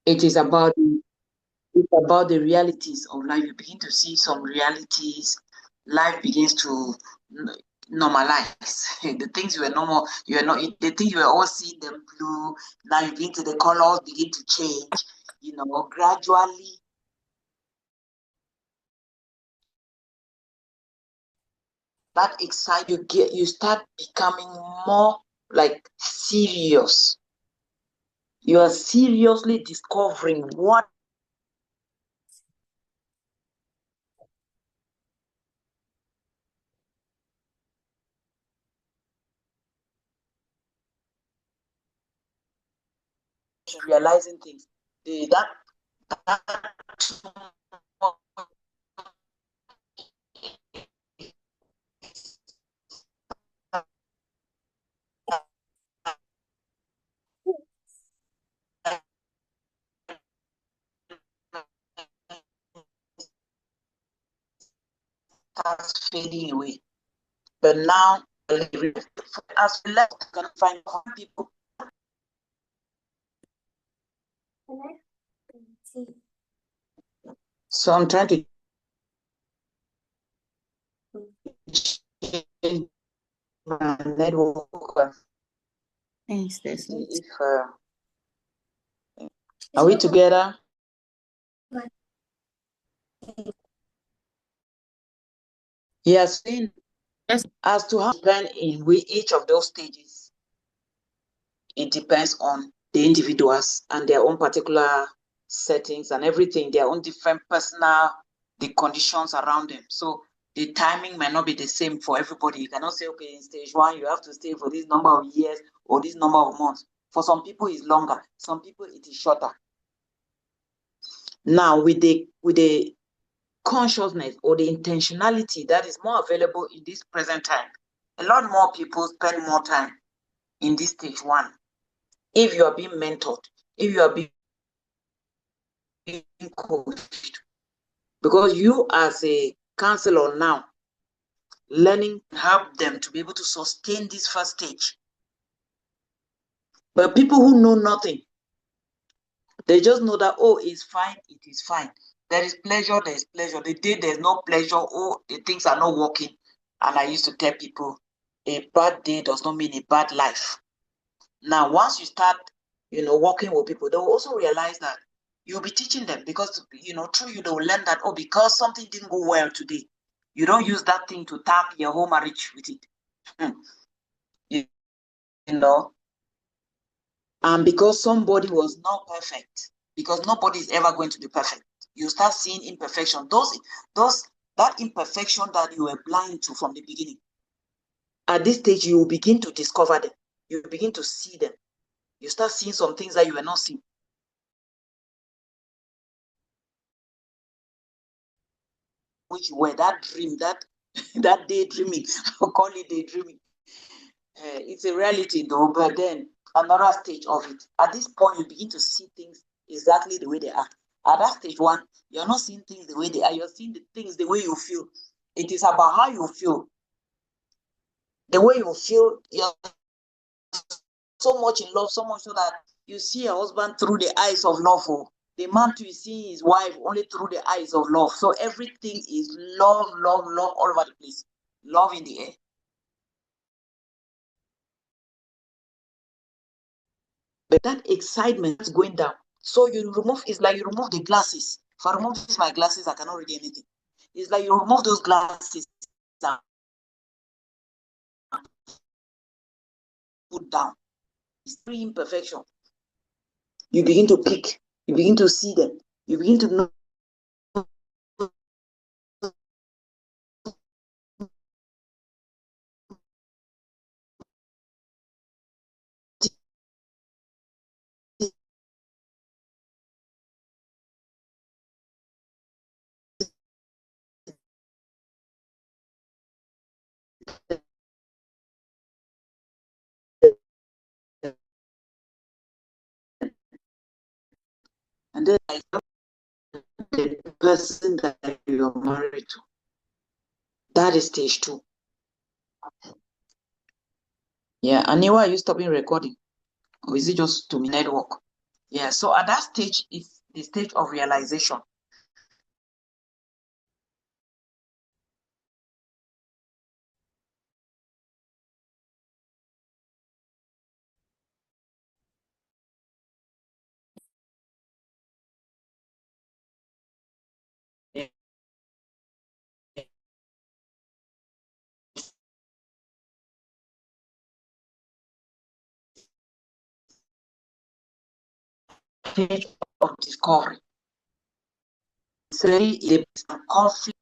It is about it's about the realities of life. You begin to see some realities. Life begins to normalize. The things you were normal, you are not the things you were all seeing them blue. Now you begin to the colors begin to change. Gradually that excite you start becoming more like serious. You are seriously discovering what realizing things. That starts fading away. But now, as we left, we can find people. So I'm trying to change my network. If are we together? Yes. As to how depend in each of those stages, it depends on the individuals and their own particular settings and everything, their own different personal, the conditions around them. So the timing might not be the same for everybody. You cannot say, okay, in stage 1, you have to stay for this number of years or this number of months. For some people, it's longer. Some people, it is shorter. Now, with the consciousness or the intentionality that is more available in this present time, a lot more people spend more time in this stage 1. If you are being mentored, if you are being coached, because you as a counselor now, learning to help them to be able to sustain this first stage. But people who know nothing, they just know that, oh, it's fine, it is fine. There is pleasure, there is pleasure. The day there's no pleasure, oh, the things are not working. And I used to tell people, a bad day does not mean a bad life. Now, once you start, working with people, they'll also realize that you'll be teaching them because, through you, they'll learn that, oh, because something didn't go well today, you don't use that thing to tap your whole marriage with it. you, you know, and because somebody was not perfect, because nobody is ever going to be perfect, you start seeing imperfection. That imperfection that you were blind to from the beginning. At this stage, you will begin to discover them. You begin to see them. You start seeing some things that you were not seeing. Which were that dream, that that daydreaming, I'll call it daydreaming. It's a reality though, but then another stage of it. At this point, you begin to see things exactly the way they are. At that stage 1, you're not seeing things the way they are, you're seeing the things the way you feel. It is about how you feel. The way you feel, you're so much in love, so much so that you see a husband through the eyes of love. Oh. The man too is seeing his wife only through the eyes of love. So everything is love, love, love all over the place. Love in the air. But that excitement is going down. So it's like you remove the glasses. If I remove my glasses, I cannot read anything. It's like you remove those glasses and put down. It's three imperfection. You begin to pick. You begin to see them. You begin to know. And then I love the person that you're married to. That is stage 2. Yeah. And now are you stopping recording? Or is it just to me network? Yeah, so at that stage, it's the stage of realization. Stage of discovery. It's really a conflict.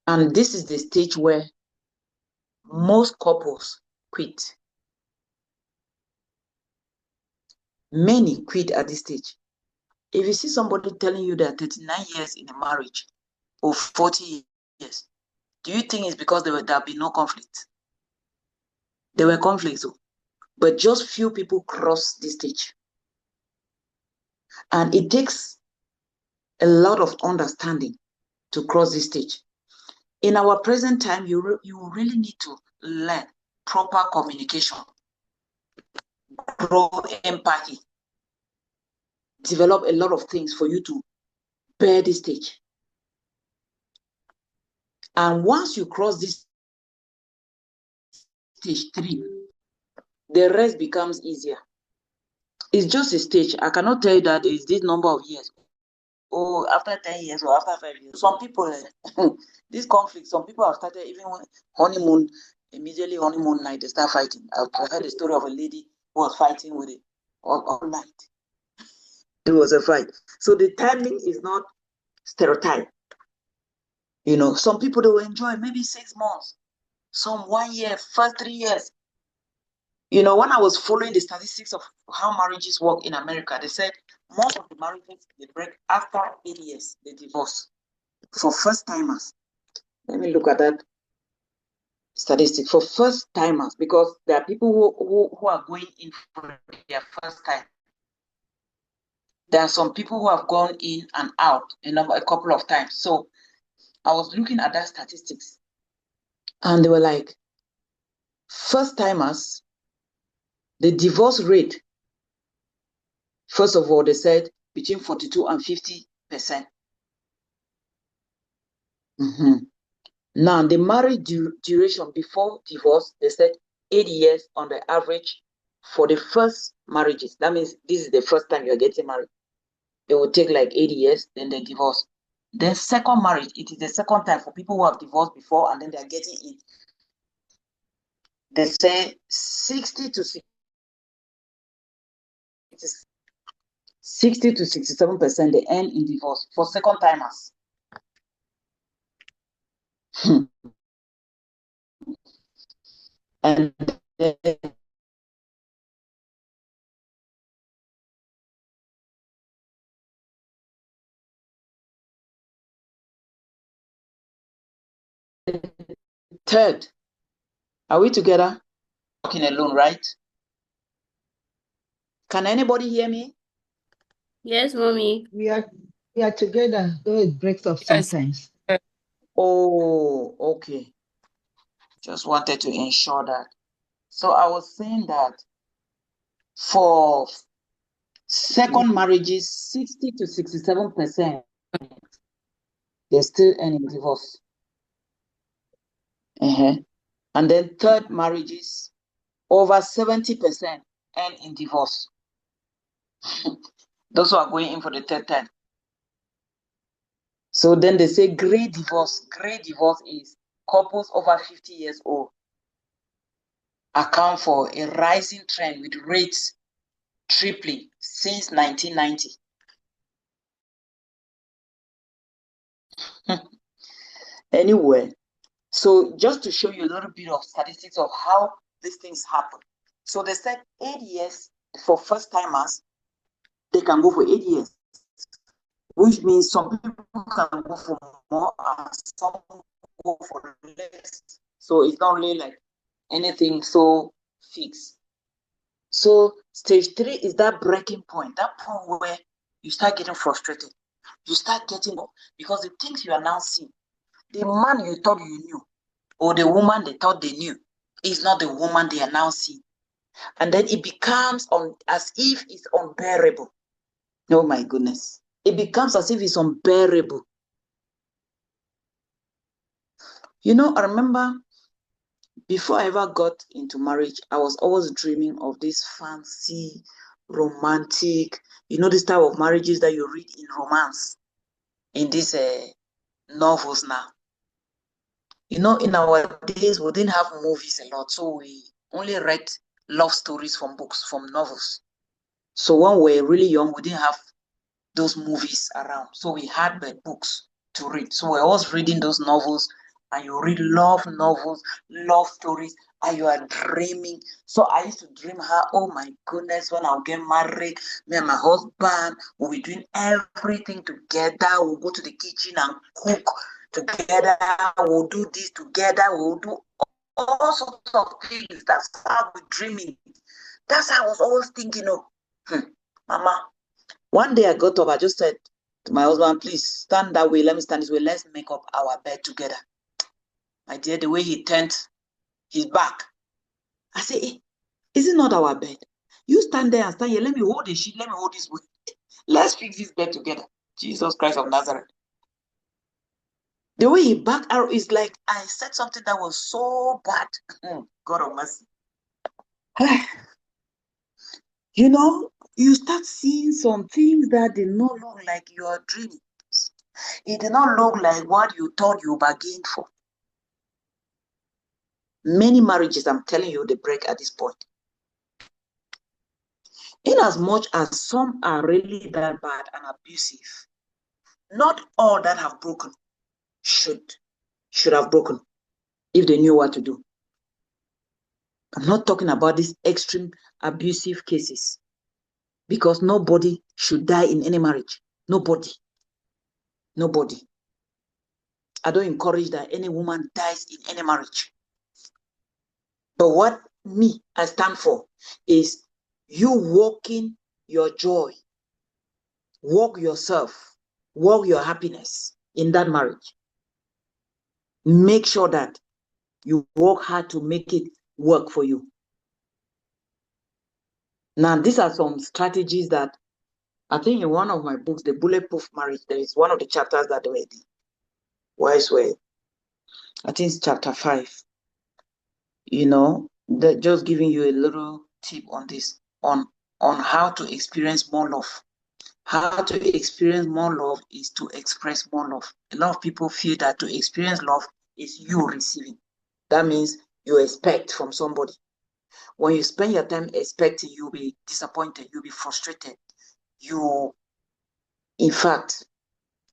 And this is the stage where most couples quit. Many quit at this stage. If you see somebody telling you they're 39 years in a marriage or 40 years, do you think it's because there'll be no conflict? There were conflicts, but just few people cross this stage. And it takes a lot of understanding to cross this stage. In our present time, you really need to learn proper communication, grow empathy, develop a lot of things for you to bear this stage. And once you cross this stage 3, the rest becomes easier. It's just a stage. I cannot tell you that it's this number of years. Oh, after 10 years or after 5 years. Some people, this conflict, some people have started even honeymoon, immediately honeymoon night, they start fighting. I heard the story of a lady who was fighting with it all night. It was a fight. So the timing is not stereotype. You know, some people, they will enjoy maybe 6 months, some 1 year, first 3 years. You know, when I was following the statistics of how marriages work in America, they said most of the marriages, they break after 8 years, they divorce. For first timers, let me look at that statistic. For first timers, because there are people who are going in for their first time. There are some people who have gone in and out a couple of times. So I was looking at that statistics, and they were like, first timers, the divorce rate, first of all, they said between 42 and 50%. Now, the marriage duration before divorce, they said 8 years on the average for the first marriages. That means this is the first time you're getting married. It will take like 8 years, then they divorce. Then second marriage, it is the second time for people who have divorced before and then they're getting in. They say 60 to 67% they end in divorce for second timers. And then third, are we together? Talking alone, right? Can anybody hear me? Yes, mommy. We are together, though it breaks up sometimes. Oh, okay. Just wanted to ensure that. So I was saying that for second marriages, 60 to 67%, they still end in divorce. And then third marriages, over 70% end in divorce. Those who are going in for the third time. So then they say gray divorce. Gray divorce is couples over 50 years old account for a rising trend with rates tripling since 1990. Anyway, so just to show you a little bit of statistics of how these things happen. So they said 8 years for first timers, they can go for 8 years, which means some people can go for more and some go for less. So it's not really like anything so fixed. So stage 3 is that breaking point, that point where you start getting frustrated. You start getting up because the things you are now seeing, the man you thought you knew or the woman they thought they knew is not the woman they are now seeing. And then it becomes as if it's unbearable. Oh my goodness. It becomes as if it's unbearable. You know, I remember before I ever got into marriage, I was always dreaming of this fancy, romantic, this type of marriages that you read in romance, in these novels now. In our days, we didn't have movies a lot, so we only read love stories from books, from novels. So when we were really young, we didn't have those movies around. So we had the books to read. So I was reading those novels, and you read love novels, love stories, and you are dreaming. So I used to dream how, oh my goodness, when I'll get married, me and my husband will be doing everything together. We'll go to the kitchen and cook together. We'll do this together. We'll do all sorts of things. That's how we're dreaming. That's how I was always thinking, Mama. One day I got up, I just said to my husband, please stand that way, let me stand this way, let's make up our bed together. My dear, the way he turned his back, I said, hey, is it not our bed? You stand there and stand here, let me hold the sheet, let me hold this way. Let's fix this bed together. Jesus Christ of Nazareth. The way he backed out is like I said something that was so bad. God of mercy. You start seeing some things that did not look like your dreams. It did not look like what you thought you bargained for. Many marriages, I'm telling you, they break at this point. In as much as some are really that bad and abusive, not all that have broken should have broken if they knew what to do. I'm not talking about these extreme abusive cases, because nobody should die in any marriage. Nobody. I don't encourage that any woman dies in any marriage. But what I stand for is you walking your joy, walk yourself, walk your happiness in that marriage. Make sure that you work hard to make it work for you. Now, these are some strategies that I think in one of my books, The Bulletproof Marriage, there is one of the chapters that were the wise way. I think it's chapter 5. Just giving you a little tip on this, on how to experience more love. How to experience more love is to express more love. A lot of people feel that to experience love is you receiving. That means you expect from somebody. When you spend your time expecting, you'll be disappointed, you'll be frustrated. In fact,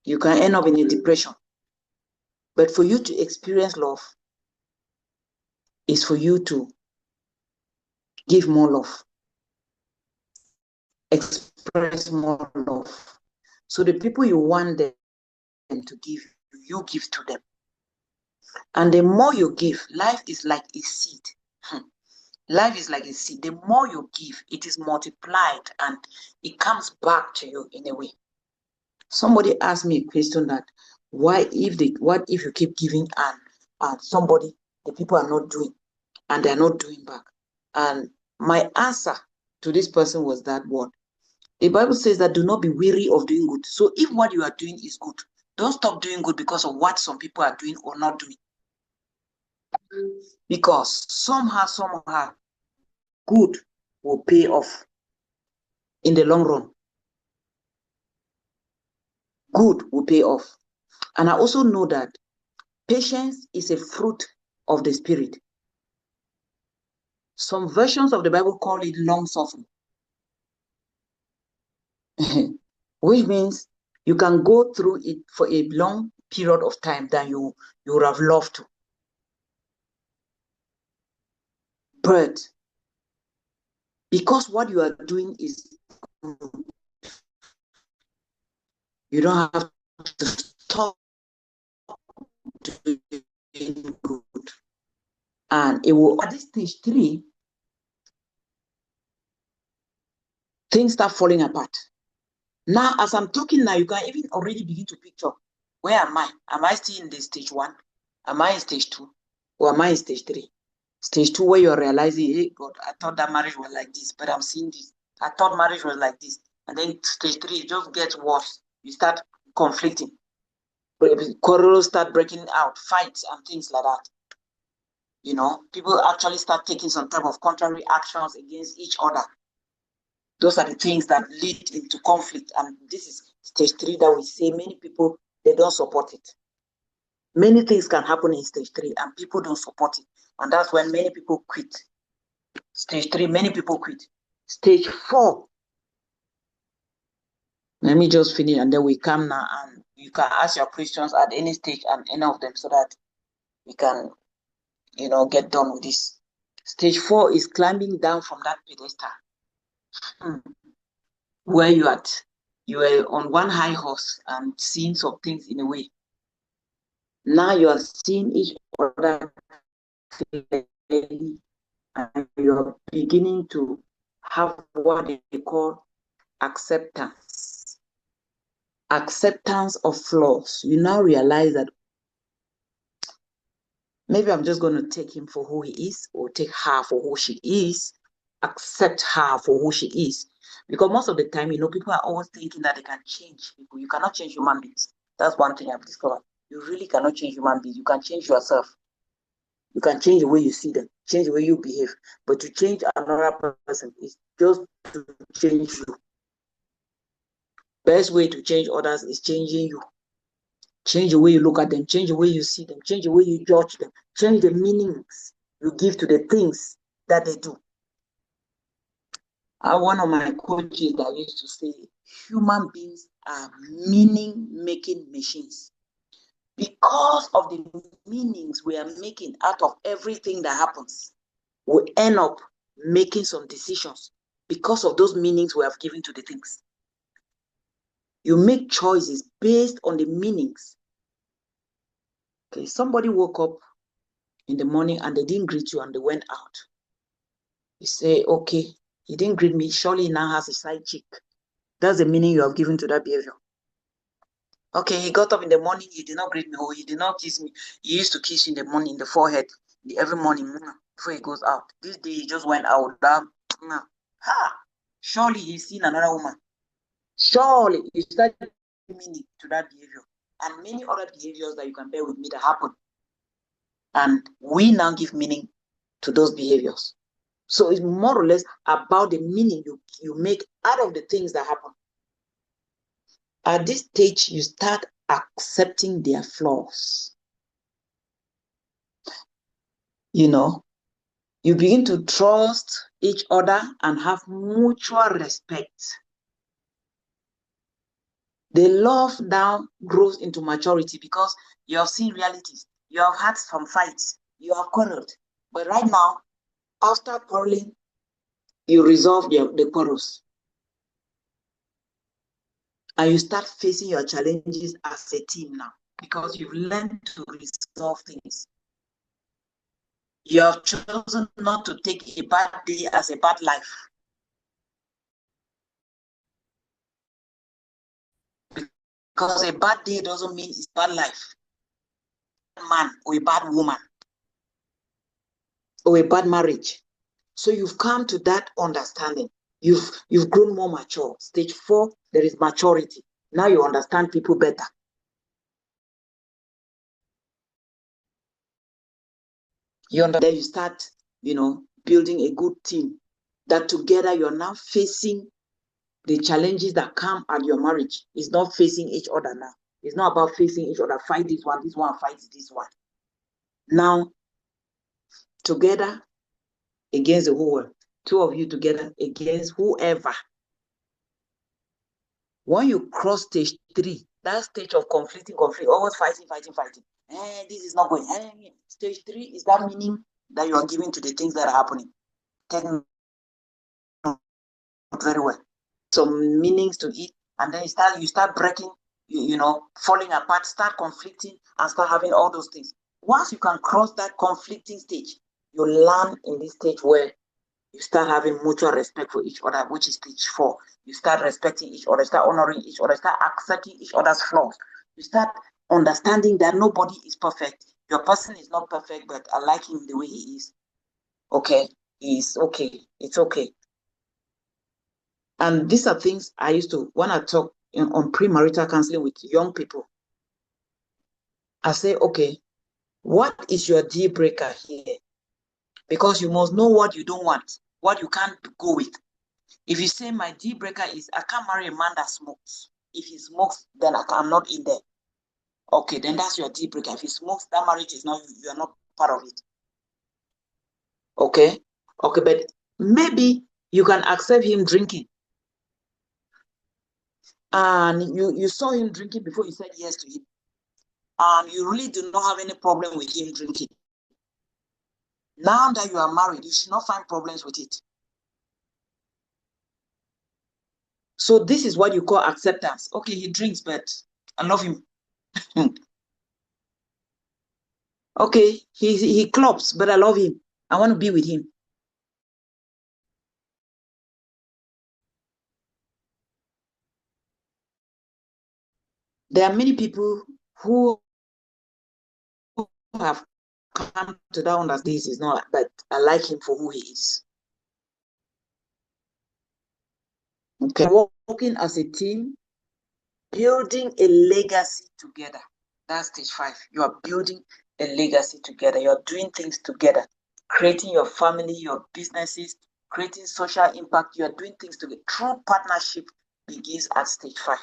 you can end up in a depression. But for you to experience love is for you to give more love, express more love. So the people you want them to give, you give to them. And the more you give, life is like a seed. Life is like a seed. The more you give, it is multiplied and it comes back to you in a way. Somebody asked me a question that what if you keep giving and somebody, the people are not doing and they're not doing back? And my answer to this person was that word. The Bible says that do not be weary of doing good. So if what you are doing is good, don't stop doing good because of what some people are doing or not doing. Because somehow, good will pay off in the long run. Good will pay off. And I also know that patience is a fruit of the Spirit. Some versions of the Bible call it long suffering, which means you can go through it for a long period of time than you would have loved to. But because what you are doing is good, you don't have to stop doing good. And it will, at this stage 3, things start falling apart. Now, as I'm talking now, you can even already begin to picture, where am I? Am I still in the stage 1? Am I in stage 2? Or am I in stage 3? Stage 2, where you're realizing, hey, God, I thought that marriage was like this, but I'm seeing this. I thought marriage was like this. And then stage 3, it just gets worse. You start conflicting. Quarrels start breaking out, fights and things like that. You know, people actually start taking some type of contrary actions against each other. Those are the things that lead into conflict. And this is stage 3 that we say many people, they don't support it. Many things can happen in stage 3 and people don't support it. And that's when many people quit. Stage 3, many people quit. Stage 4, let me just finish and then we come now, and you can ask your questions at any stage and any of them so that we can, you know, get done with this. Stage 4 is climbing down from that pedestal. Where you are on one high horse and seeing some things in a way. Now you are seeing each other clearly, and you are beginning to have what they call acceptance. Acceptance of flaws. You now realize that maybe I'm just going to take him for who he is, or take her for who she is, accept her for who she is. Because most of the time, you know, people are always thinking that they can change people. You cannot change human beings. That's one thing I've discovered. You really cannot change human beings. You can change yourself. You can change the way you see them, change the way you behave. But to change another person is just to change you. Best way to change others is changing you. Change the way you look at them, change the way you see them, change the way you judge them, change the meanings you give to the things that they do. One of my coaches that used to say, human beings are meaning-making machines. Because of the meanings we are making out of everything that happens, we end up making some decisions because of those meanings we have given to the things. You make choices based on the meanings. Okay, somebody woke up in the morning and they didn't greet you and they went out. You say, okay, he didn't greet me, surely he now has a side chick. That's the meaning you have given to that behavior. Okay, he got up in the morning, he did not greet me, or he did not kiss me. He used to kiss you in the morning, in the forehead, every morning before he goes out. This day he just went out. Surely he's seen another woman. Surely you start meaning to that behavior. And many other behaviors that you can bear with me that happen. And we now give meaning to those behaviors. So it's more or less about the meaning you make out of the things that happen. At this stage, you start accepting their flaws. You know, you begin to trust each other and have mutual respect. The love now grows into maturity because you have seen realities. You have had some fights. You have quarreled. But right now, after quarreling, you resolve the quarrels. And you start facing your challenges as a team now because you've learned to resolve things. You have chosen not to take a bad day as a bad life. Because a bad day doesn't mean it's bad life. A bad man or a bad woman or a bad marriage. So you've come to that understanding. You've grown more mature. Stage 4, there is maturity. Now you understand people better. Then you start, building a good team. That together you're now facing the challenges that come at your marriage. It's not facing each other now. It's not about facing each other. Fight this one fights this one. Now, together against the whole world. 2 of you together against whoever. When you cross stage 3, that stage of conflict, always fighting. This is not going. Stage 3 is that meaning that you are giving to the things that are happening. Take very well. Some meanings to it, and then you start breaking, falling apart, start conflicting, and start having all those things. Once you can cross that conflicting stage, you land in this stage where you start having mutual respect for each other, which is stage 4. You start respecting each other, start honoring each other, start accepting each other's flaws. You start understanding that nobody is perfect. Your person is not perfect, but I like him the way he is. Okay, it's okay. It's okay. And these are things I used to, when I talk on premarital counseling with young people, I say, okay, what is your deal breaker here? Because you must know what you don't want, what you can't go with. If you say my deal breaker is I can't marry a man that smokes. If he smokes, then I'm not in there. Okay, then that's your deal breaker. If he smokes, that marriage is not, you are not part of it. Okay? Okay, but maybe you can accept him drinking. And you saw him drinking before you said yes to him. And you really do not have any problem with him drinking. Now that you are married, you should not find problems with it. So this is what you call acceptance. Okay, he drinks, but I love him. Okay, he clubs, but I love him. I want to be with him. There are many people who have come to that understanding. This is not, but I like him for who he is. Okay, working as a team, building a legacy together. That's stage 5. You are building a legacy together. You're doing things together, creating your family, your businesses, creating social impact. You are doing things together. True partnership begins at stage 5.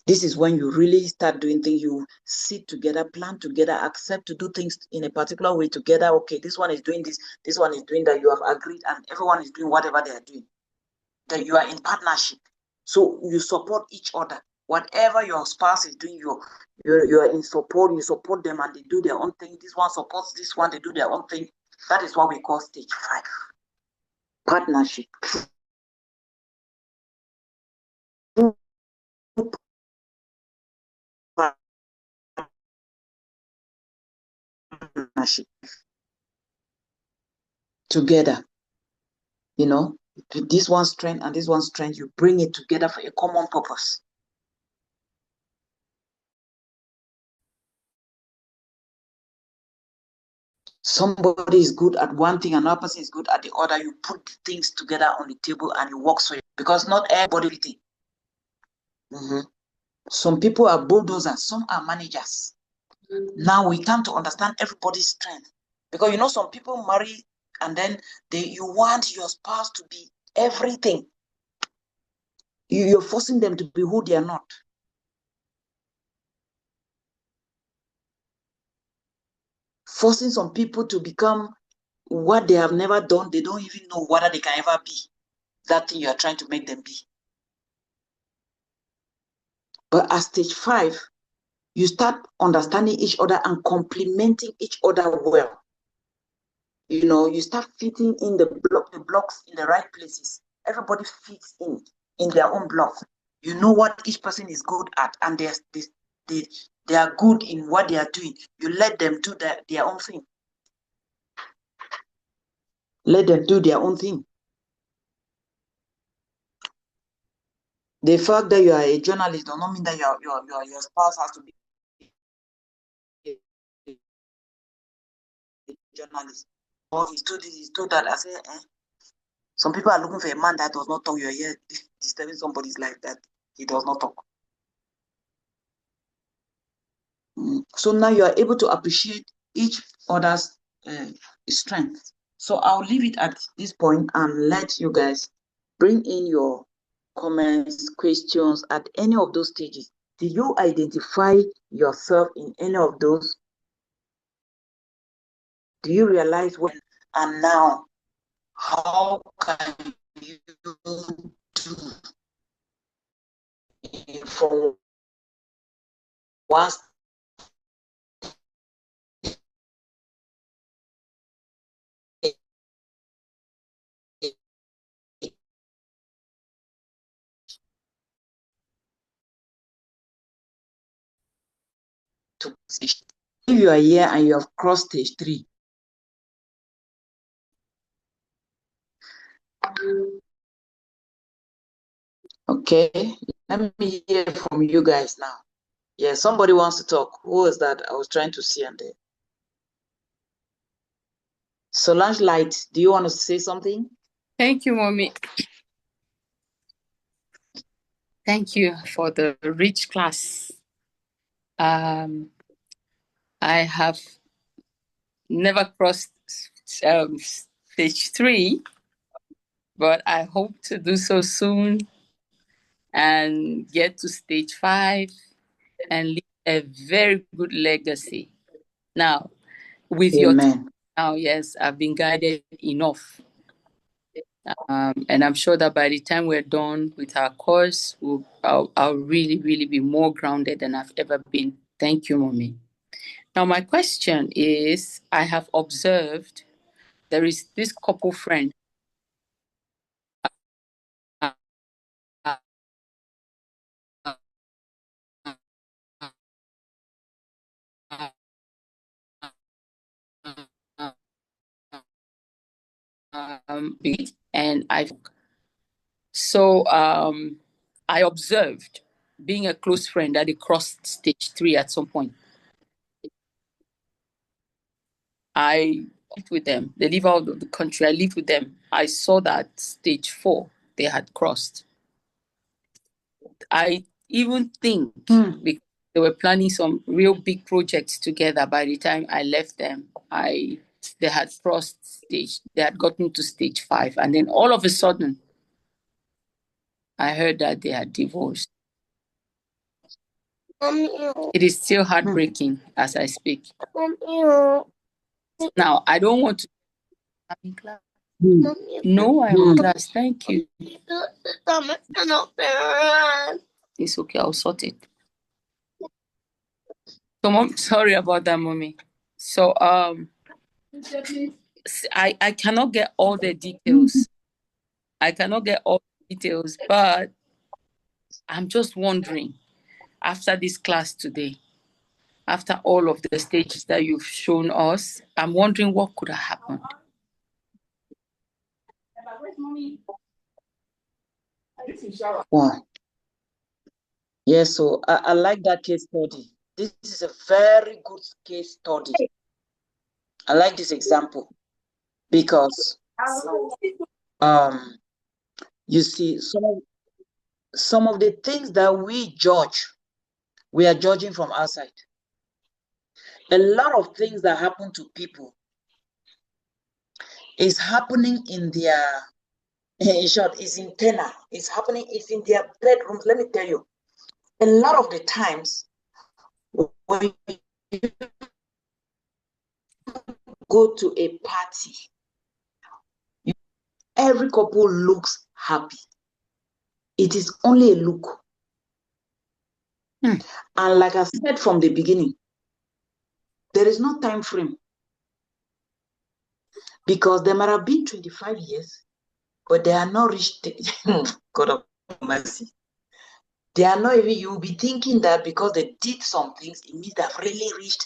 This is when you really start doing things. You sit together, plan together, accept to do things in a particular way together. Okay, this one is doing this one is doing that. You have agreed, and everyone is doing whatever they are doing. That you are in partnership. So you support each other. Whatever your spouse is doing, you're in support. You support them, and they do their own thing. This one supports this one. They do their own thing. That is what we call stage 5. Partnership. Partnership together. You know, this one's strength and this one's strength. You bring it together for a common purpose. Somebody is good at one thing, another person is good at the other. You put things together on the table and it works for you, because not everybody. Some people are bulldozers, some are managers. Now we come to understand everybody's strength, because some people marry and then you want your spouse to be everything. You're forcing them to be who they are not. Forcing some people to become what they have never done. They don't even know whether they can ever be that thing you are trying to make them be. But at stage 5, you start understanding each other and complementing each other well. You start fitting in the blocks in the right places. Everybody fits in their own block. You know what each person is good at, and they are good in what they are doing. You let them do their own thing. Let them do their own thing. The fact that you are a journalist does not mean that your spouse has to be a journalist. Or he's told this, he's told that. I say, some people are looking for a man that does not talk. You're here disturbing somebody's life that he does not talk. So now you are able to appreciate each other's strength. So I'll leave it at this point and let you guys bring in your comments, questions at any of those stages. Do you identify yourself in any of those? Do you realize when and now? How can you do it from one to stage? If you are here and you have crossed stage 3, okay, let me hear from you guys now. Yeah, somebody wants to talk. Who is that? I was trying to see and there. Solange Light, do you want to say something? Thank you, Mommy. Thank you for the rich class. I have never crossed stage 3, but I hope to do so soon and get to stage 5 and leave a very good legacy. Now, with your time now, yes, I've been guided enough. And I'm sure that by the time we're done with our course, I'll really, really be more grounded than I've ever been. Thank you, Mommy. Now, my question is, I have observed there is this couple friend. And I observed, being a close friend, that they crossed stage 3 at some point. I lived with them. They live out of the country. I lived with them. I saw that stage 4 they had crossed. I even think because they were planning some real big projects together. By the time I left them, they had crossed stage. They had gotten to stage 5, and then all of a sudden, I heard that they had divorced. It is still heartbreaking as I speak. Now, I don't want to. I'm in class. No, I'm in class. Thank you. It's okay. I'll sort it. So, Mom, sorry about that, Mommy. So, I cannot get all the details. But I'm just wondering, after this class today, after all of the stages that you've shown us, I'm wondering what could have happened. Wow. Yes, so I like that case study. This is a very good case study. I like this example because you see some of the things that we judge, we are judging from outside. A lot of things that happen to people is happening in short, it's internal. It's happening, it's in their bedrooms. Let me tell you, a lot of the times when you go to a party, every couple looks happy. It is only a look. And like I said from the beginning, there is no time frame. Because they might have been 25 years, but they are not reached. God of mercy. They are not even, you'll be thinking that because they did some things, it means they've really reached.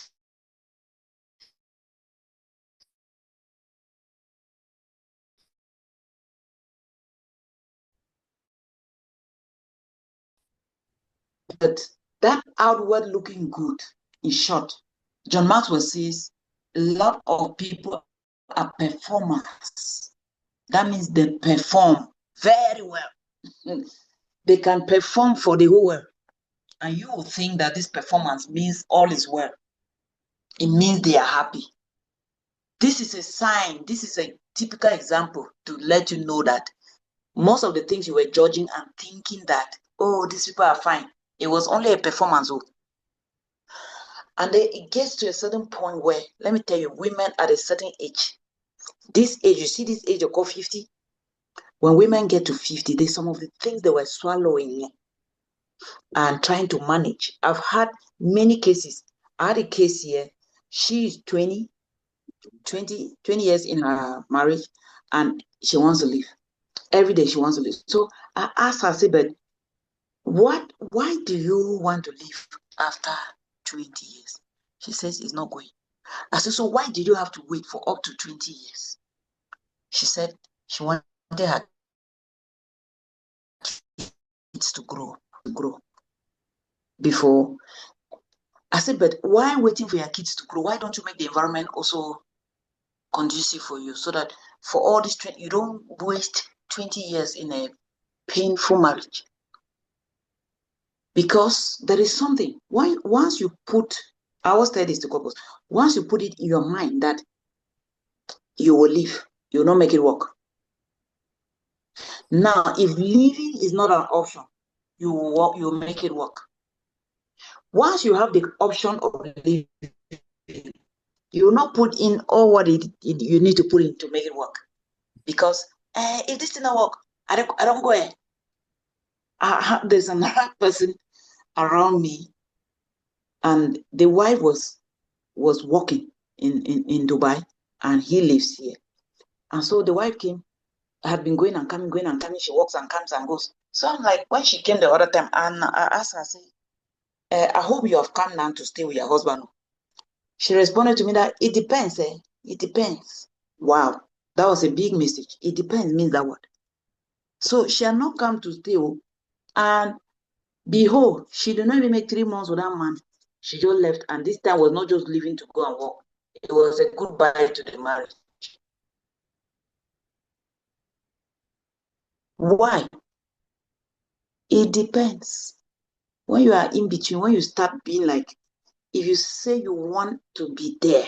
But that outward looking good, in short, John Maxwell says a lot of people are performers. That means they perform very well. They can perform for the whole world. And you will think that this performance means all is well. It means they are happy. This is a sign, this is a typical example to let you know that most of the things you were judging and thinking that, oh, these people are fine, it was only a performance. And then it gets to a certain point where, let me tell you, women at a certain age, this age, you see this age of 50, when women get to 50, there's some of the things they were swallowing and trying to manage. I've had many cases. I had a case here, she is 20 years in her marriage, and she wants to leave. Every day she wants to leave. So I asked her, I said, but why do you want to leave after 20 years? She says it's not going. I said, so why did you have to wait for up to 20 years? She said she wanted her kids to grow before. I said, but why waiting for your kids to grow? Why don't you make the environment also conducive for you, so that for all this, you don't waste 20 years in a painful marriage. Because there is something, once you put, I always tell this to couples, once you put it in your mind that you will leave, you will not make it work. Now, if leaving is not an option, you will work, you will make it work. Once you have the option of leaving, you will not put in all what you need to put in to make it work. Because if this didn't work, I don't go ahead. There's another person around me, and the wife was working in Dubai, and he lives here. And so the wife had been going and coming. She walks and comes and goes. So I'm like, when she came the other time, and I asked her, I said, I hope you have come down to stay with your husband. She responded to me that it depends. It depends. Wow, that was a big message. It depends means that what? So she had not come to stay, and behold, she did not even make 3 months with that man. She just left, and this time was not just leaving to go and work. It was a goodbye to the marriage. Why? It depends. When you are in between, when you start being like, if you say you want to be there,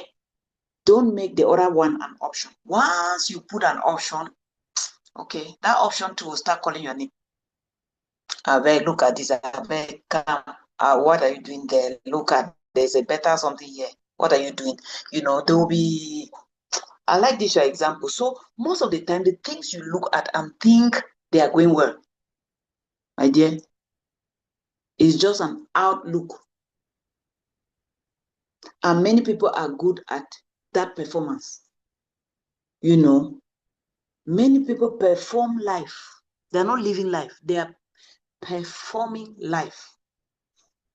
don't make the other one an option. Once you put an option, okay, that option too will start calling your name. Look at this. Come. What are you doing there? Look at, there's a better something here. What are you doing? There will be, I like this your example. So most of the time, the things you look at and think they are going well, my dear, is just an outlook. And many people are good at that performance. Many people perform life. They're not living life. They are performing life,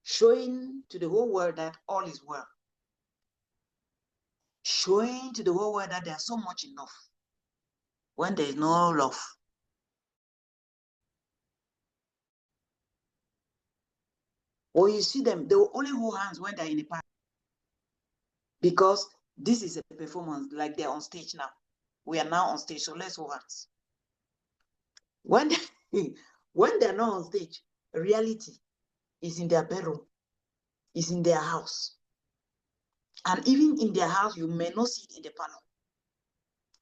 showing to the whole world that all is well, showing to the whole world that there's so much enough when there is no love. Or you see them, they will only hold hands when they're in a party, because this is a performance, like they're on stage now. We are now on stage, so let's hold hands. When they're not on stage, reality is in their bedroom, is in their house. And even in their house, you may not see it in the panel.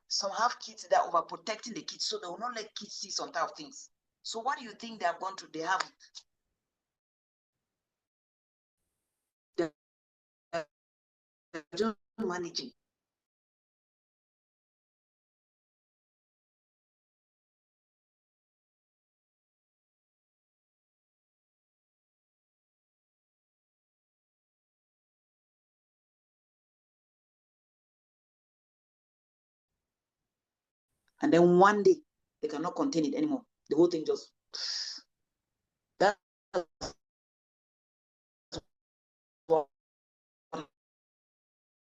Some have kids that are overprotecting the kids, so they will not let kids see some type of things. So what do you think they have gone through? They have just managing. And then one day, they cannot contain it anymore. The whole thing just... That's what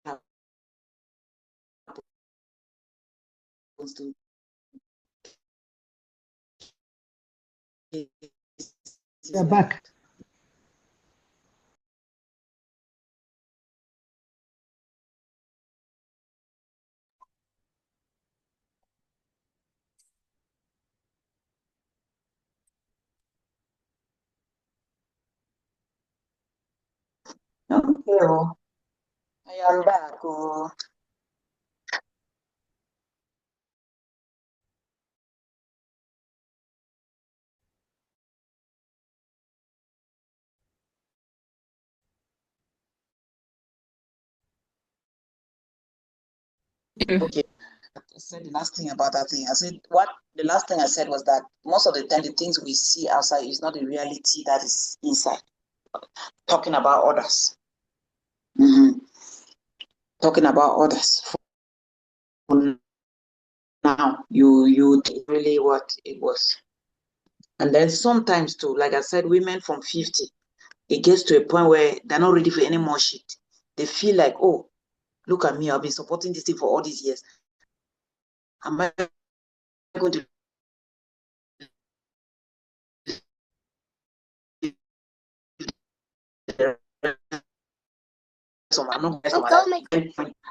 happens to You're back. Okay, oh, I am back. Oh. Okay. I said the last thing about that thing. I said the last thing I said was that most of the time the things we see outside is not the reality that is inside. Talking about others. Talking about others. Now you really what it was. And then sometimes too, like I said, women from 50, it gets to a point where they're not ready for any more shit. They feel like, oh, look at me, I've been supporting this thing for all these years. Am I going to...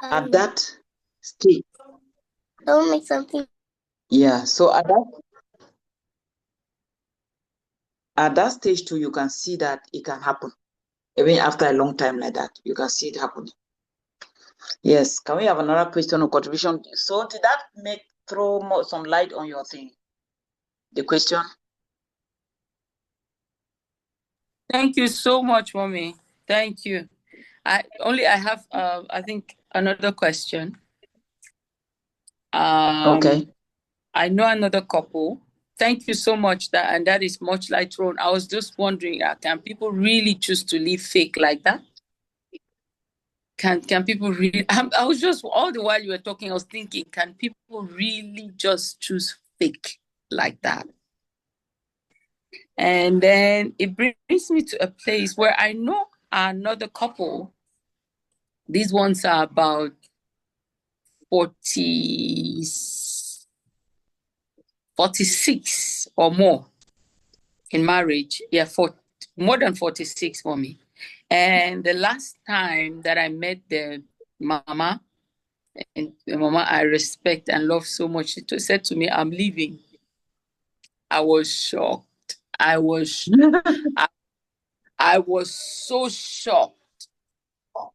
At that stage. Don't make something. Yeah, so at that stage too, you can see that it can happen. Even after a long time like that, you can see it happening. Yes, can we have another question or contribution? So did that throw some light on your thing? The question? Thank you so much, Mommy. Thank you. I have I think another question. Okay. I know another couple. Thank you so much. That is much later on. I was just wondering, can people really choose to live fake like that? Can people really? I was just all the while you were talking, I was thinking, can people really just choose fake like that? And then it brings me to a place where I know another couple. These ones are about 46 or more in marriage. Yeah, for more than 46 for me. And the last time that I met the mama, and the mama I respect and love so much, she said to me, "I'm leaving." I was shocked. I was so shocked.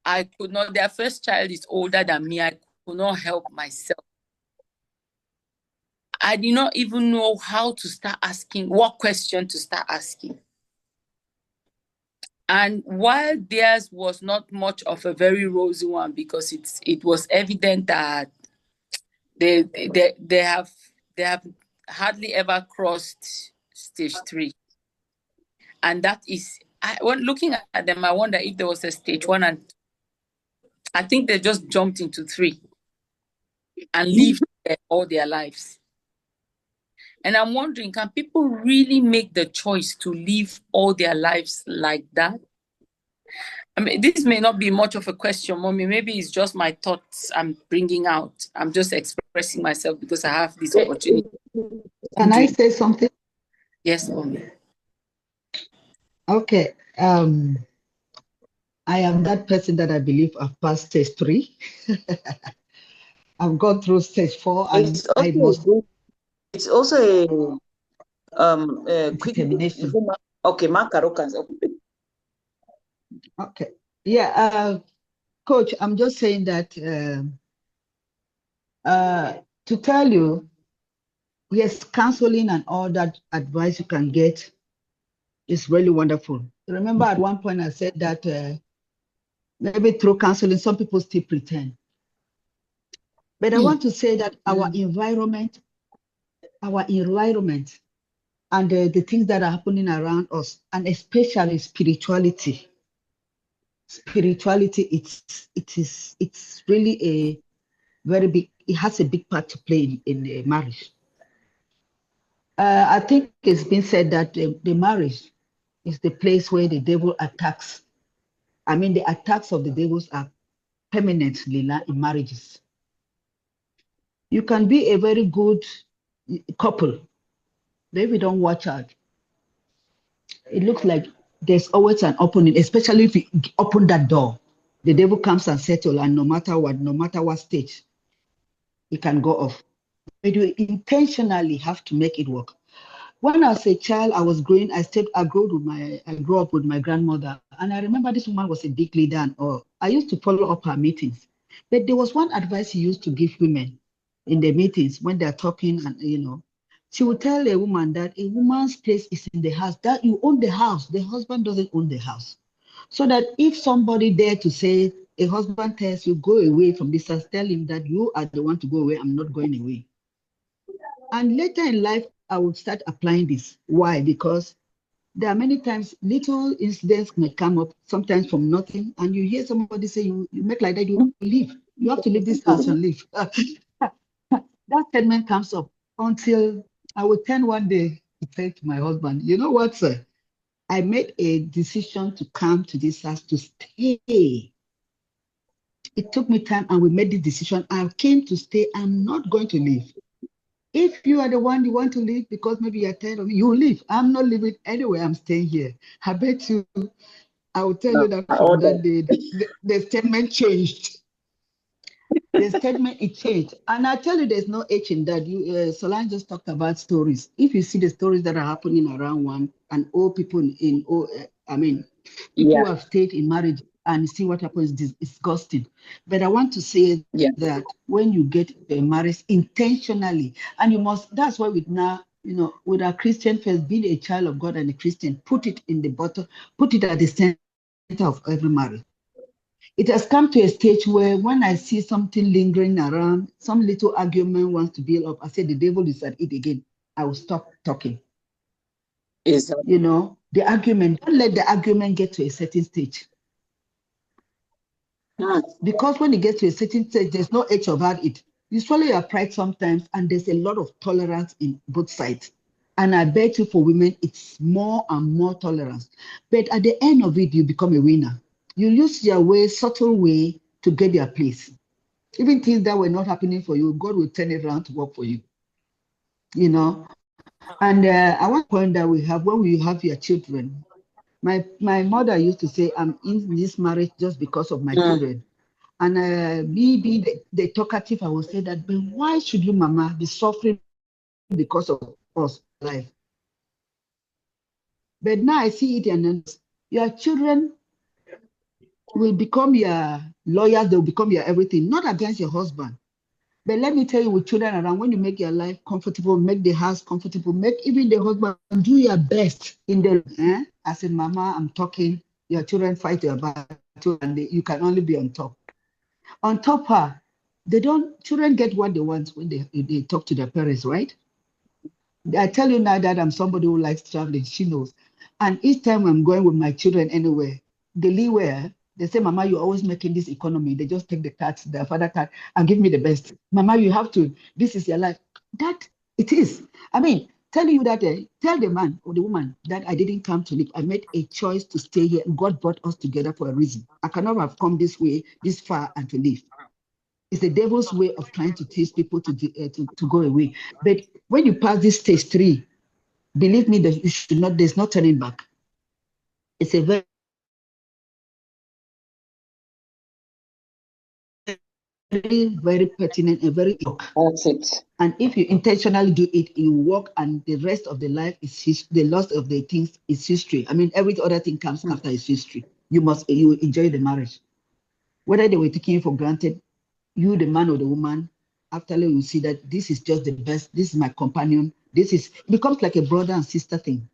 I could not. Their first child is older than me. I could not help myself. I did not even know how to start asking, what question to start asking. And while theirs was not much of a very rosy one, because it was evident that they have hardly ever crossed stage 3, and that is, when looking at them, I wonder if there was a stage 1, and I think they just jumped into 3 and lived there all their lives. And I'm wondering, can people really make the choice to live all their lives like that? I mean, this may not be much of a question, Mommy. Maybe it's just my thoughts I'm bringing out. I'm just expressing myself because I have this opportunity. Can I say something? Yes, Mommy. Okay. I am that person that I believe I've passed stage 3. I've gone through stage 4, and it's also a quick determination. Okay, Makarokas. Okay. Yeah, Coach, I'm just saying that to tell you, yes, counseling and all that advice you can get is really wonderful. Remember, at one point I said that maybe through counseling, some people still pretend. But I want to say that our environment and the things that are happening around us, and especially spirituality, it's really a very big, it has a big part to play in a marriage. I think it's been said that the marriage is the place where the devil attacks. I mean, the attacks of the devils are permanently in marriages. You can be a very good couple, but if you don't watch out, it looks like there's always an opening, especially if you open that door. The devil comes and settles, and no matter what stage, it can go off. But you intentionally have to make it work. When I was a child, I grew up with my grandmother, and I remember this woman was a big leader, and I used to follow up her meetings. But there was one advice she used to give women in the meetings when they're talking, and she would tell a woman that a woman's place is in the house, that you own the house, the husband doesn't own the house. So that if somebody dare to say, a husband tells you, go away from this house, tell him that you are the one to go away, I'm not going away. And later in life, I would start applying this. Why? Because there are many times little incidents may come up, sometimes from nothing, and you hear somebody say, you make like that, you leave. You have to leave this house and leave. That statement comes up until I would turn one day to say to my husband, you know what, sir? I made a decision to come to this house to stay. It took me time, and we made the decision. I came to stay. I'm not going to leave. If you are the one you want to leave because maybe you're tired of it, you leave. I'm not leaving anyway. I'm staying here. I bet you, I will tell you that from that day, the statement changed. The statement it changed. And I tell you, there's no H in that. Solange just talked about stories. If you see the stories that are happening around one and old people in old, people Yeah, who have stayed in marriage and see what happens is disgusting. But I want to say yeah. that when you get a marriage intentionally, and you must, that's why with now, with our Christian faith, being a child of God and a Christian, put it in the bottom, put it at the center of every marriage. It has come to a stage where when I see something lingering around, some little argument wants to build up, I say the devil is at it again. I will stop talking. Exactly. The argument, don't let the argument get to a certain stage. Because when it gets to a certain stage, there's no edge about it. You swallow your pride sometimes, and there's a lot of tolerance in both sides. And I bet you for women, it's more and more tolerance. But at the end of it, you become a winner. You use your way, subtle way to get your place. Even things that were not happening for you, God will turn it around to work for you. And I want to point that we have when we have your children. My mother used to say, I'm in this marriage just because of my children. And me being the talkative, I will say that, but why should you, Mama, be suffering because of us life? But now I see it, and then your children will become your lawyers, they'll become your everything, not against your husband. But let me tell you, with children around, when you make your life comfortable, make the house comfortable, make even the husband do your best in the I said, Mama, I'm talking, your children fight your battle, and you can only be on top. On top her, children get what they want when they talk to their parents, right? I tell you now that I'm somebody who likes traveling, she knows. And each time I'm going with my children anywhere, the leeway, they say, Mama, you're always making this economy. They just take the cards, their father card, and give me the best. Mama, you have to, this is your life. That it is. I mean, telling you that, tell the man or the woman that I didn't come to live. I made a choice to stay here. God brought us together for a reason. I cannot have come this way, this far, and to live. It's the devil's way of trying to teach people to go away. But when you pass this stage 3, believe me that you should not, there's no turning back. It's a very, very pertinent and very That's it. And if you intentionally do it, you work, and the rest of the life is the loss of the things is history. I mean, every other thing comes after is history. You enjoy the marriage. Whether they were taking you for granted, you, the man or the woman, after you see that this is just the best, this is my companion, it becomes like a brother and sister thing.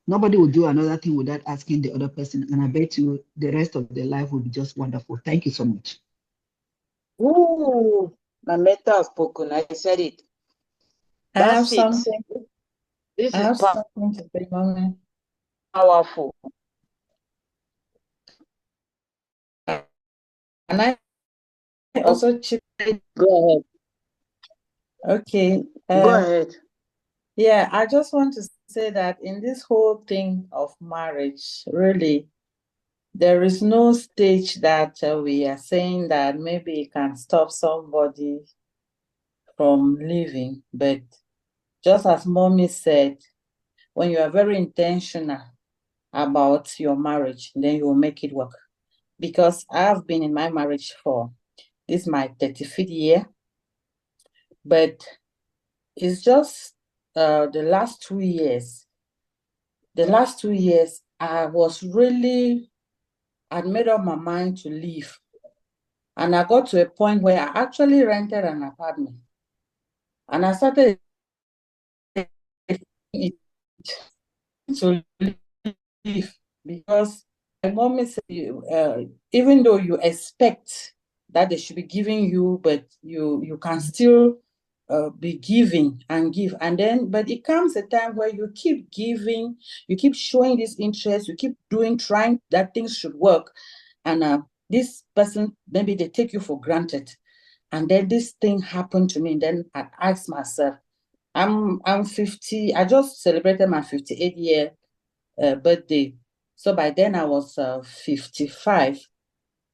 Nobody will do another thing without asking the other person. And I bet you the rest of their life will be just wonderful. Thank you so much. Ooh, my mentor has spoken. I said it. That's it. This is something to say, Mommy. powerful. And I also chip in. Go ahead. Okay. Go ahead. Yeah, I just want to say that in this whole thing of marriage, really, there is no stage that we are saying that maybe it can stop somebody from living. But just as Mommy said, when you are very intentional about your marriage, then you will make it work. Because I've been in my marriage this is my 35th year, but it's just the last 2 years. The last 2 years, I'd made up my mind to leave. And I got to a point where I actually rented an apartment. And I started to leave because my mom said, even though you expect that they should be giving you, but you can still be giving and give. And then, but it comes a time where you keep giving, you keep showing this interest, you keep trying that things should work. And this person, maybe they take you for granted. And then this thing happened to me. And then I asked myself, I'm 50, I just celebrated my 58th year birthday. So by then I was 55.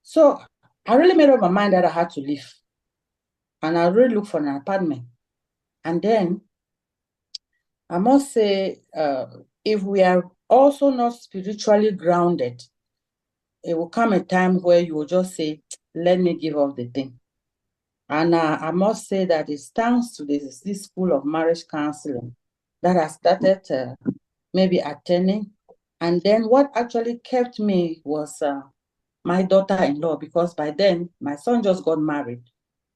So I really made up my mind that I had to leave. And I really looked for an apartment. And then I must say, if we are also not spiritually grounded, it will come a time where you will just say, let me give up the thing. And I must say that it thanks to this school of marriage counseling that I started maybe attending. And then what actually kept me was my daughter-in-law, because by then my son just got married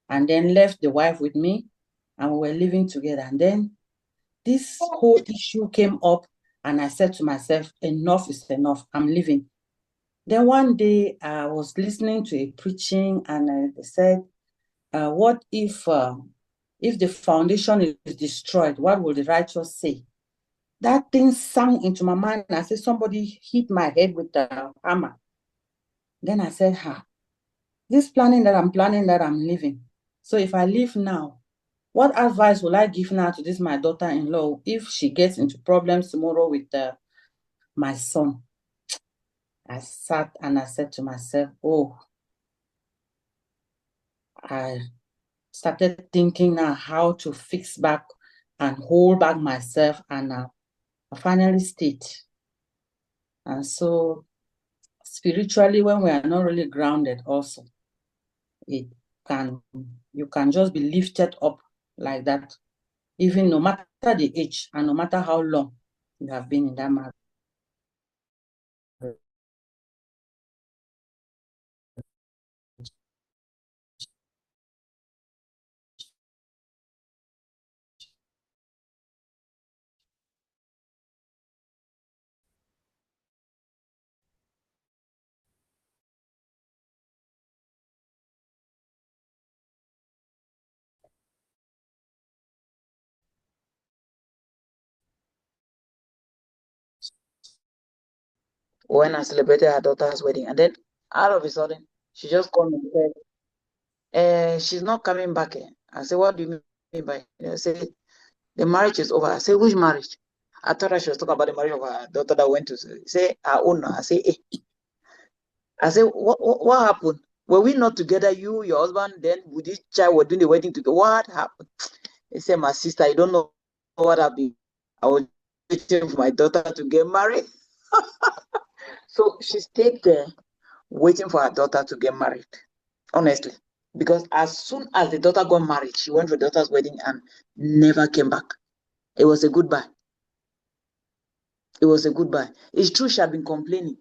and then left the wife with me, and we were living together. And then this whole issue came up, and I said to myself, enough is enough, I'm leaving. Then one day I was listening to a preaching, and they said, what if the foundation is destroyed, what will the righteous say? That thing sank into my mind. I said, somebody hit my head with a hammer. Then I said, this planning that I'm leaving. So if I leave now, what advice will I give now to this my daughter-in-law if she gets into problems tomorrow with my son? I sat and I said to myself, I started thinking now how to fix back and hold back myself, and I finally stayed. And so spiritually, when we are not really grounded also, you can just be lifted up like that, even no matter the age and no matter how long you have been in that marriage. When I celebrated her daughter's wedding, and then out of a sudden, she just called me and said, she's not coming back. I said, what do you mean by it? I said, the marriage is over. I said, which marriage? I thought she was talking about the marriage of her daughter that went to say her own. I said, I said, what happened? Were we not together, you, your husband, then with this child were doing the wedding together? What happened? He said, my sister, I don't know what happened. I was waiting for my daughter to get married. So she stayed there waiting for her daughter to get married, honestly. Because as soon as the daughter got married, she went for the daughter's wedding and never came back. It was a goodbye. It was a goodbye. It's true she had been complaining.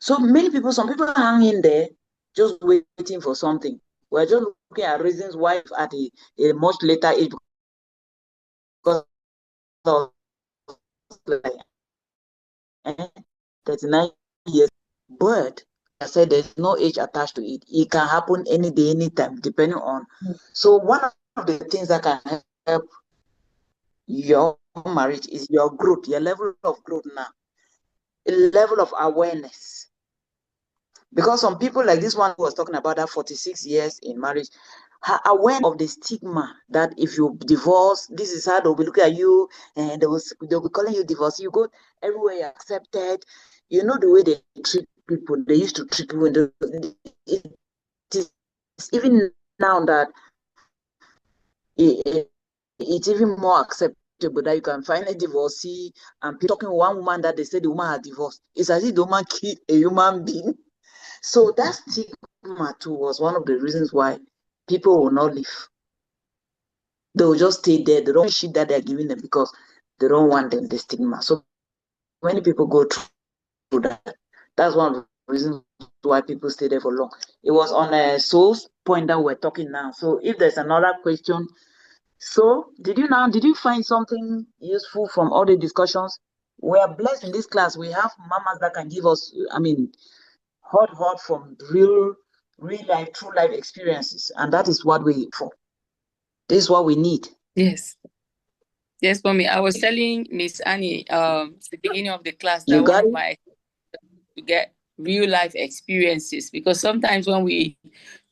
So many people, some people hang in there just waiting for something. We're just looking at reasons why at a much later age, because of like 39 years. But I said there's no age attached to it. It can happen any day, anytime, depending on. So one of the things that can help your marriage is your growth, your level of growth now, a level of awareness. Because some people like this one who was talking about that 46 years in marriage, are aware of the stigma that if you divorce, this is how they'll be looking at you, and they'll be calling you divorce. You go everywhere, you're accepted. You know the way they treat people. They used to treat people. It's even now that it's even more acceptable that you can find a divorcee and people talking to one woman that they said the woman had divorced. It's as if the woman killed a human being. So that stigma too was one of the reasons why people will not leave. They will just stay there. They don't shit that they're giving them because they don't want them the stigma. So many people go through that. That's one of the reasons why people stay there for long. It was on a Soul's point that we're talking now. So if there's another question, so did you find something useful from all the discussions? We are blessed in this class. We have mamas that can give us, hot from real life, true life experiences, and that is what we for. This is what we need. Yes. Yes, Mommy. I was telling Miss Annie at the beginning of the class that You one got of it? my to get real life experiences, because sometimes when we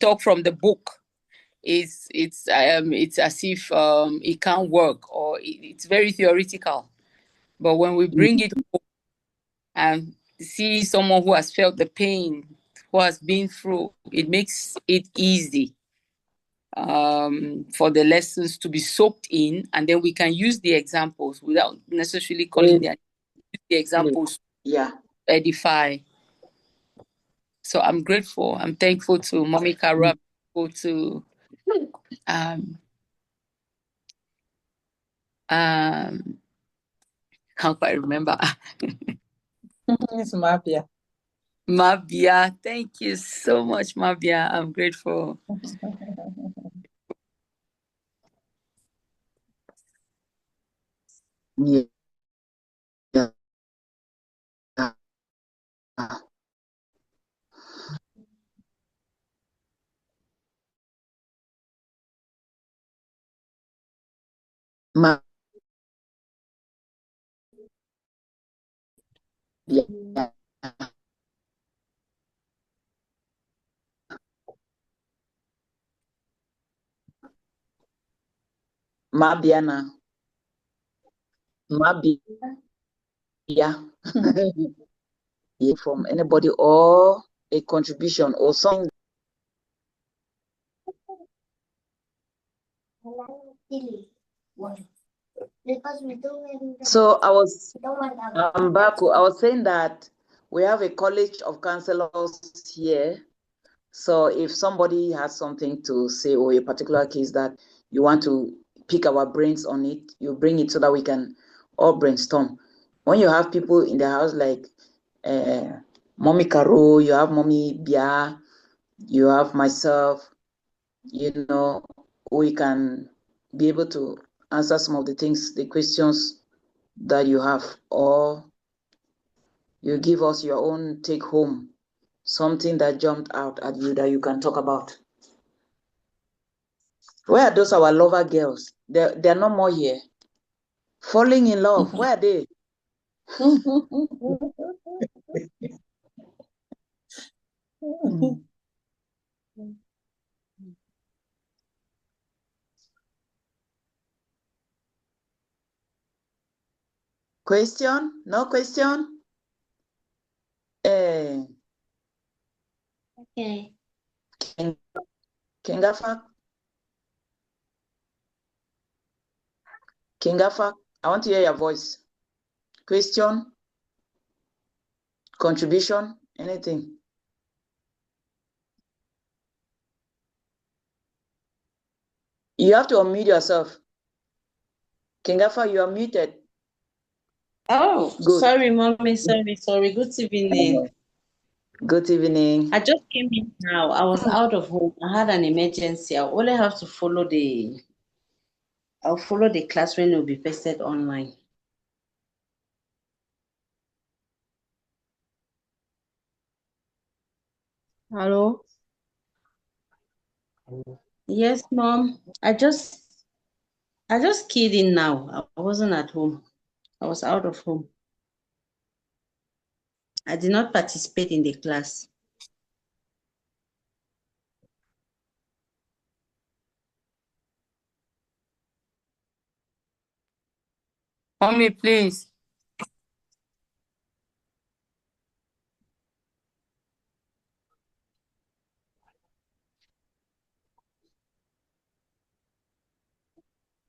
talk from the book, it's as if it can't work, or it's very theoretical. But when we bring it home and see someone who has felt the pain, who has been through, it makes it easy for the lessons to be soaked in, and then we can use the examples without necessarily calling the examples Yeah. edify. So I'm grateful. I'm thankful to Mommy Kara, to Um, can't quite remember. It's Mabia. Mabia, thank you so much, Mabia. I'm grateful. Yeah. Ma- yeah. Mabiana. Mabia. Yeah. From anybody or a contribution or something. So I'm back. I was saying that we have a college of counselors here. So if somebody has something to say or a particular case that you want to pick our brains on it, you bring it so that we can all brainstorm. When you have people in the house like Mommy Caro, you have Mommy Bia, you have myself, we can be able to answer some of the things, the questions that you have, or you give us your own take home, something that jumped out at you that you can talk about. Where are those our lover girls? They're no more here. Falling in love, where are they? Question? No question? Okay. Kingafa, I want to hear your voice. Question? Contribution? Anything? You have to unmute yourself. Kingafa, you are muted. Oh, Good. sorry, mommy. Sorry. Good evening. Good evening. I just came in now. I was out of home. I had an emergency. I'll only have to I'll follow the class when it will be posted online. Hello? Yes, mom. I just keyed in now. I wasn't at home. I was out of home. I did not participate in the class. Mommy, please.